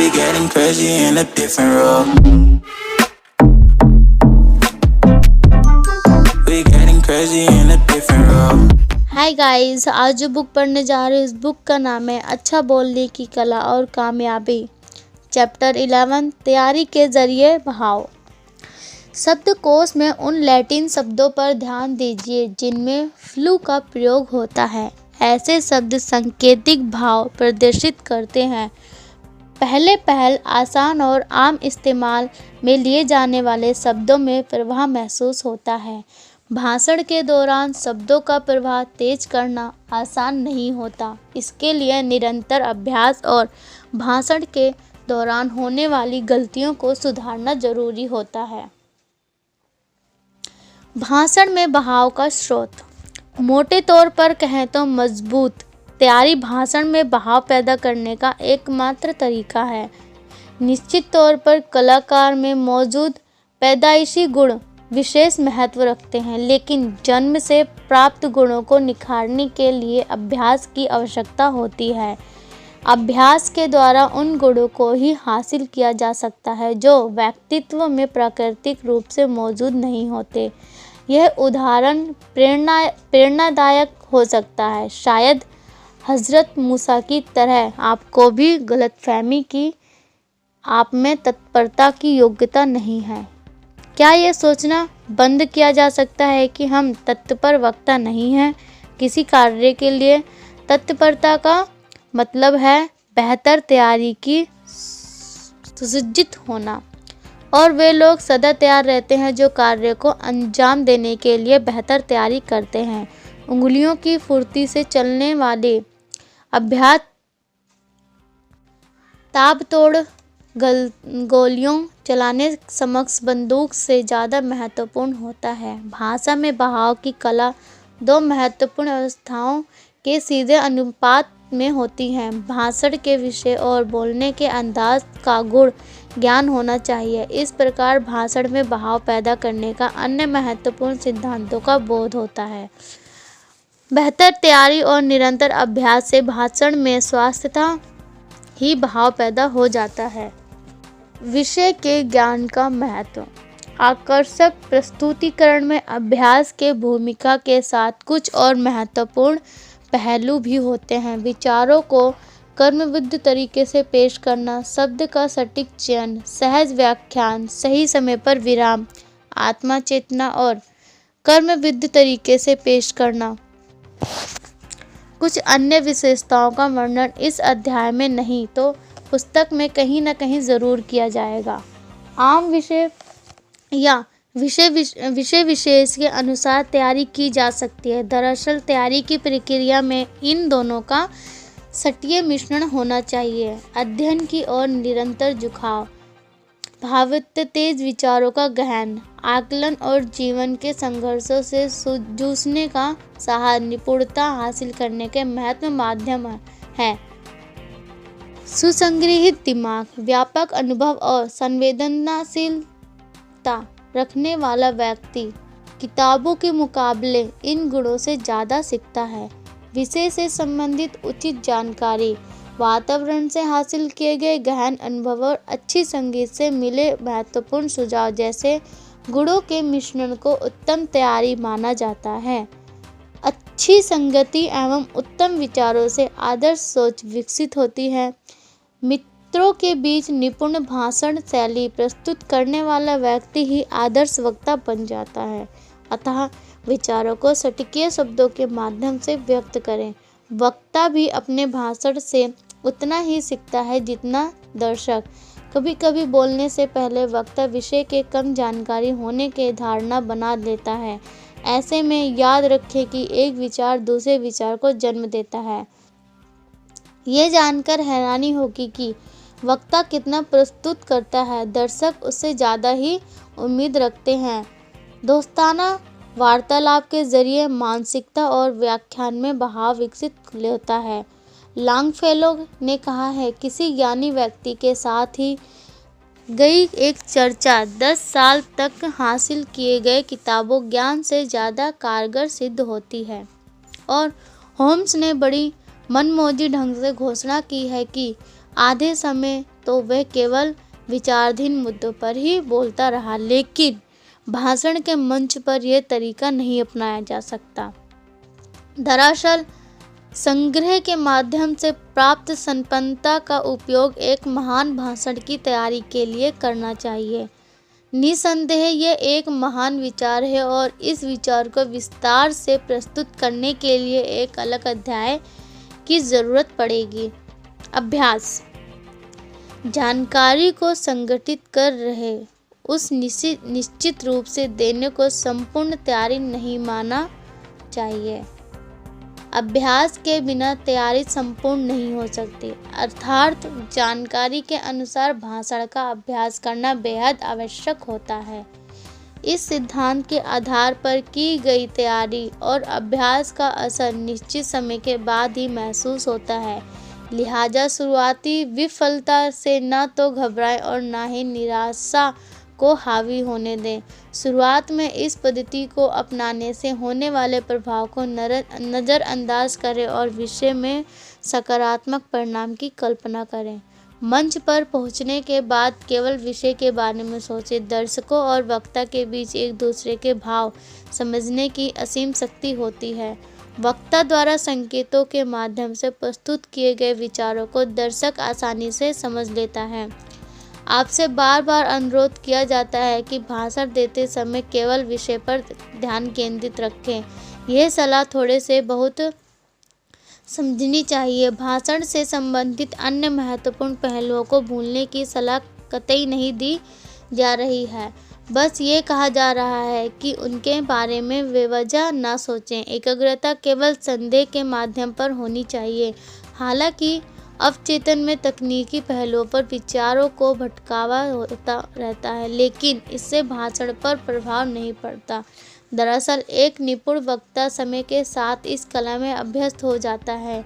We getting crazy in a different role. We getting crazy in a different role. Hi guys, आज जो book पढ़ने जा रहे हैं इस बुक का नाम है अच्छा बोलने की कला और कामयाबी। चैप्टर 11 तैयारी के जरिए भाव। शब्दकोश में उन लैटिन शब्दों पर ध्यान दीजिए जिनमें फ्लू का प्रयोग होता है। ऐसे शब्द सांकेतिक भाव प्रदर्शित करते हैं। पहल आसान और आम इस्तेमाल में लिए जाने वाले शब्दों में प्रवाह महसूस होता है। भाषण के दौरान शब्दों का प्रवाह तेज करना आसान नहीं होता। इसके लिए निरंतर अभ्यास और भाषण के दौरान होने वाली गलतियों को सुधारना जरूरी होता है। भाषण में बहाव का स्रोत। मोटे तौर पर कहें तो मजबूत तैयारी भाषण में बहाव पैदा करने का एकमात्र तरीका है। निश्चित तौर पर कलाकार में मौजूद पैदाइशी गुण विशेष महत्व रखते हैं, लेकिन जन्म से प्राप्त गुणों को निखारने के लिए अभ्यास की आवश्यकता होती है। अभ्यास के द्वारा उन गुणों को ही हासिल किया जा सकता है जो व्यक्तित्व में प्राकृतिक रूप से मौजूद नहीं होते। यह उदाहरण प्रेरणादायक हो सकता है। शायद हजरत मूसा की तरह आपको भी गलतफहमी की आप में तत्परता की योग्यता नहीं है। क्या यह सोचना बंद किया जा सकता है कि हम तत्पर वक्ता नहीं हैं? किसी कार्य के लिए तत्परता का मतलब है बेहतर तैयारी की सुसज्जित होना, और वे लोग सदा तैयार रहते हैं जो कार्य को अंजाम देने के लिए बेहतर तैयारी करते हैं। उंगलियों की फुर्ती से चलने वाले अभ्यास ताबतोड़ गोलियों चलाने समक्ष बंदूक से ज़्यादा महत्वपूर्ण होता है। भाषा में बहाव की कला दो महत्वपूर्ण अवस्थाओं के सीधे अनुपात में होती है। भाषण के विषय और बोलने के अंदाज का गुण ज्ञान होना चाहिए। इस प्रकार भाषण में बहाव पैदा करने का अन्य महत्वपूर्ण सिद्धांतों का बोध होता है। बेहतर तैयारी और निरंतर अभ्यास से भाषण में स्वास्थ्यता ही बहाव पैदा हो जाता है। विषय के ज्ञान का महत्व। आकर्षक प्रस्तुतिकरण में अभ्यास के भूमिका के साथ कुछ और महत्वपूर्ण पहलू भी होते हैं। विचारों को क्रमबद्ध तरीके से पेश करना, शब्द का सटीक चयन, सहज व्याख्यान, सही समय पर विराम, आत्मा चेतना और क्रमबद्ध तरीके से पेश करना। कुछ अन्य विशेषताओं का वर्णन इस अध्याय में नहीं तो पुस्तक में कहीं न कहीं ज़रूर किया जाएगा। आम विषय या विषय विशेष के अनुसार तैयारी की जा सकती है। दरअसल तैयारी की प्रक्रिया में इन दोनों का सटीक मिश्रण होना चाहिए। अध्ययन की ओर निरंतर झुकाव, भावात्मक तेज विचारों का गहन आकलन और जीवन के संघर्षों से जूझने का साहस निपुणता हासिल करने के महत्वपूर्ण माध्यम है। सुसंग्रहित दिमाग, व्यापक अनुभव और संवेदनशीलता रखने वाला व्यक्ति किताबों के मुकाबले इन गुणों से ज़्यादा सीखता है। विषय से संबंधित उचित जानकारी, वातावरण से हासिल किए गए गहन अनुभव और अच्छी संगीत से मिले महत्वपूर्ण सुझाव जैसे गुणों के मिश्रण को उत्तम तैयारी माना जाता है। अच्छी संगति एवं उत्तम विचारों से आदर्श सोच विकसित होती है। मित्रों के बीच निपुण भाषण शैली प्रस्तुत करने वाला व्यक्ति ही आदर्श वक्ता बन जाता है। अतः विचारों को सटीक शब्दों के माध्यम से व्यक्त करें। वक्ता भी अपने भाषण से उतना ही सीखता है जितना दर्शक। कभी कभी बोलने से पहले वक्ता विषय के कम जानकारी होने के धारणा बना लेता है। ऐसे में याद रखें कि एक विचार दूसरे विचार को जन्म देता है। ये जानकर हैरानी होगी कि वक्ता कितना प्रस्तुत करता है, दर्शक उससे ज़्यादा ही उम्मीद रखते हैं। दोस्ताना वार्तालाप के जरिए मानसिकता और व्याख्यान में बहाव विकसित होता है। लॉन्गफेलो ने कहा है, किसी ज्ञानी व्यक्ति के साथ ही गई एक चर्चा 10 साल तक हासिल किए गए किताबों ज्ञान से ज़्यादा कारगर सिद्ध होती है। और होम्स ने बड़ी मनमौजी ढंग से घोषणा की है कि आधे समय तो वह केवल विचाराधीन मुद्दों पर ही बोलता रहा, लेकिन भाषण के मंच पर यह तरीका नहीं अपनाया जा सकता। दरअसल संग्रह के माध्यम से प्राप्त संपन्नता का उपयोग एक महान भाषण की तैयारी के लिए करना चाहिए। निसंदेह यह एक महान विचार है और इस विचार को विस्तार से प्रस्तुत करने के लिए एक अलग अध्याय की जरूरत पड़ेगी। अभ्यास। जानकारी को संगठित कर रहे उस निश्चित रूप से देने को संपूर्ण तैयारी नहीं माना चाहिए। अभ्यास के बिना तैयारी संपूर्ण नहीं हो सकती, अर्थात जानकारी के अनुसार भाषण का अभ्यास करना बेहद आवश्यक होता है। इस सिद्धांत के आधार पर की गई तैयारी और अभ्यास का असर निश्चित समय के बाद ही महसूस होता है। लिहाजा शुरुआती विफलता से न तो घबराएं और न ही निराशा को हावी होने दें। शुरुआत में इस पद्धति को अपनाने से होने वाले प्रभाव को नज़रअंदाज करें और विषय में सकारात्मक परिणाम की कल्पना करें। मंच पर पहुंचने के बाद केवल विषय के बारे में सोचें। दर्शकों और वक्ता के बीच एक दूसरे के भाव समझने की असीम शक्ति होती है। वक्ता द्वारा संकेतों के माध्यम से प्रस्तुत किए गए विचारों को दर्शक आसानी से समझ लेता है। आपसे बार बार अनुरोध किया जाता है कि भाषण देते समय केवल विषय पर ध्यान केंद्रित रखें। यह सलाह थोड़े से बहुत समझनी चाहिए। भाषण से संबंधित अन्य महत्वपूर्ण पहलुओं को भूलने की सलाह कतई नहीं दी जा रही है। बस ये कहा जा रहा है कि उनके बारे में बेवजह न सोचें। एकाग्रता केवल संदेह के माध्यम पर होनी चाहिए। हालांकि अवचेतन में तकनीकी पहलुओं पर विचारों को भटकावा होता रहता है, लेकिन इससे भाषण पर प्रभाव नहीं पड़ता। दरअसल एक निपुण वक्ता समय के साथ इस कला में अभ्यस्त हो जाता है।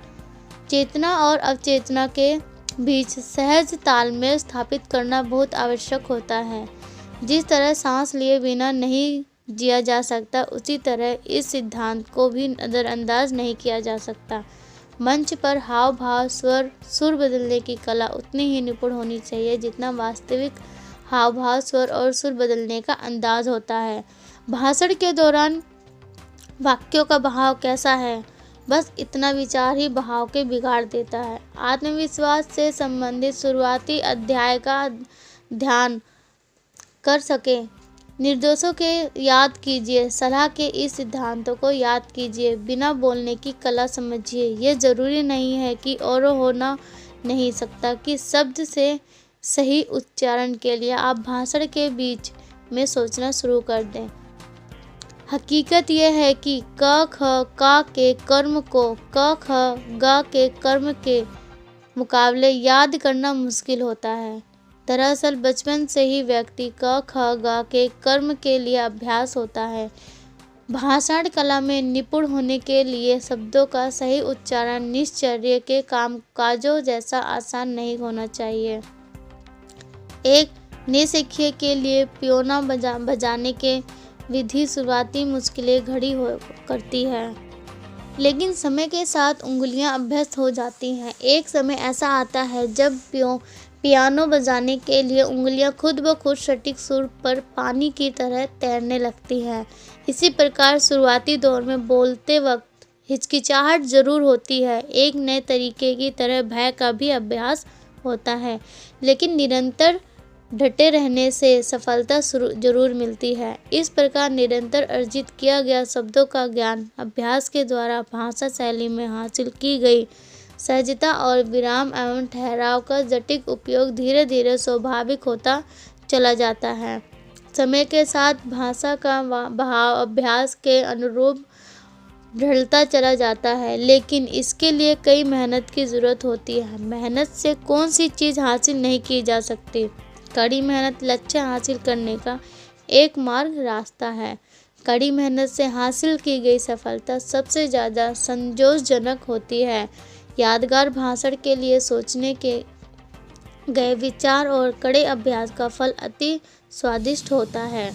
चेतना और अवचेतना के बीच सहज तालमेल स्थापित करना बहुत आवश्यक होता है। जिस तरह सांस लिए बिना नहीं जिया जा सकता, उसी तरह इस सिद्धांत को भी नज़रअंदाज नहीं किया जा सकता। मंच पर हाव भाव सुर बदलने की कला उतनी ही निपुण होनी चाहिए जितना वास्तविक हाव भाव स्वर और सुर बदलने का अंदाज होता है। भाषण के दौरान वाक्यों का बहाव कैसा है, बस इतना विचार ही बहाव के बिगाड़ देता है। आत्मविश्वास से संबंधित शुरुआती अध्याय का ध्यान कर सके। निर्देशों के याद कीजिए। सलाह के इस सिद्धांतों को याद कीजिए। बिना बोलने की कला समझिए। यह जरूरी नहीं है कि और होना नहीं सकता कि शब्द से सही उच्चारण के लिए आप भाषण के बीच में सोचना शुरू कर दें। हकीकत यह है कि क ख का के कर्म को क ख ग के कर्म के मुकाबले याद करना मुश्किल होता है। दरअसल बचपन से ही व्यक्ति क ख ग के कर्म के लिए अभ्यास होता है। भाषण कला में निपुण होने के लिए शब्दों का सही उच्चारण निश्चर्य के कामकाजों जैसा आसान नहीं होना चाहिए। एक नौसिखिए के लिए पियोना बजाने के विधि शुरुआती मुश्किलें खड़ी करती है, लेकिन समय के साथ उंगलियां अभ्यस्त हो जाती हैं। एक समय ऐसा आता है जब पियानो बजाने के लिए उंगलियां खुद ब खुद सटीक सुर पर पानी की तरह तैरने लगती हैं। इसी प्रकार शुरुआती दौर में बोलते वक्त हिचकिचाहट जरूर होती है। एक नए तरीके की तरह भय का भी अभ्यास होता है, लेकिन निरंतर डटे रहने से सफलता जरूर मिलती है। इस प्रकार निरंतर अर्जित किया गया शब्दों का ज्ञान अभ्यास के द्वारा भाषा शैली में हासिल की गई सहजता और विराम एवं ठहराव का जटिल उपयोग धीरे धीरे स्वाभाविक होता चला जाता है। समय के साथ भाषा का बहाव अभ्यास के अनुरूप ढलता चला जाता है, लेकिन इसके लिए कई मेहनत की ज़रूरत होती है। मेहनत से कौन सी चीज़ हासिल नहीं की जा सकती। कड़ी मेहनत लक्ष्य हासिल करने का एक मार्ग रास्ता है। कड़ी मेहनत से हासिल की गई सफलता सबसे ज़्यादा संतोषजनक होती है। यादगार भाषण के लिए सोचने के गए विचार और कड़े अभ्यास का फल अति स्वादिष्ट होता है।